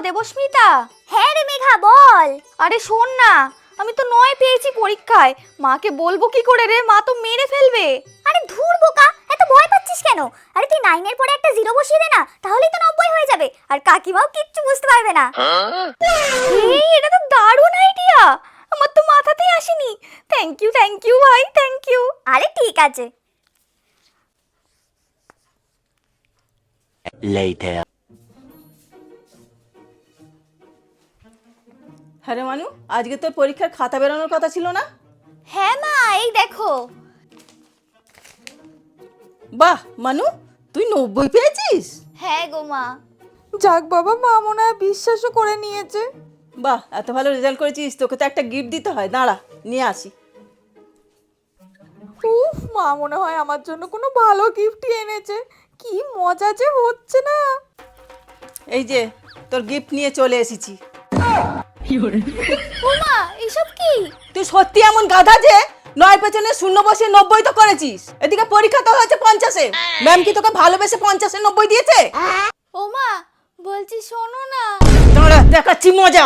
দেবস্মিতা। হ্যাঁ রে মেঘা, বল। আরে শোন না, আমি তো 9 পেয়েছি পরীক্ষায়। মাকে বলবো কি করে রে? মা তো মেরে ফেলবে। আরে ধুর বোকা, এত ভয় পাচ্ছিস কেন? আরে তুই 9 এর পরে একটা 0 বসিয়ে দে না, তাহলেই তো 90 হয়ে যাবে, আর কাকিমাও কিচ্ছু বুঝতে পারবে না। এই এটা তো দারুণ আইডিয়া, আমার তো মাথাতেই আসেনি। থ্যাংক ইউ ভাই, থ্যাংক ইউ। আরে ঠিক আছে। Later. হ্যাঁ রে মানু, আজকে তোর পরীক্ষার খাতা বেরোনোর কথা ছিল না? হ্যাঁ মা, এই দেখো। বাহ মানু, তুই 90 পেয়েছিস? হ্যাঁ গো মা। যাক বাবা, মা মনে হয় বিশ্বাসও করে নিয়েছে। বাহ, এত ভালো রেজাল্ট করেছিস, তোকে তো একটা গিফট দিতে হয়, দাঁড়া নিয়ে আসি। উফ, মা মনে হয় আমার জন্য কোনো ভালো গিফটই এনেছে। কি মজা যে হচ্ছে না। এই যে তোর গিফট নিয়ে চলে এসেছি। ও মা, এসব কি? তুই সত্যি এমন গাধা যে 9 পেছনে 0 বসিয়ে 90 তো করেছিস। এদিকে পরীক্ষা তো হয়েছে 50-এ। ম্যাম কি তোকে ভালোবেসে 50-এ 90 দিয়েছে? ও মা, বলছি শোনো না। দাঁড়া, দেখাচ্ছি মজা।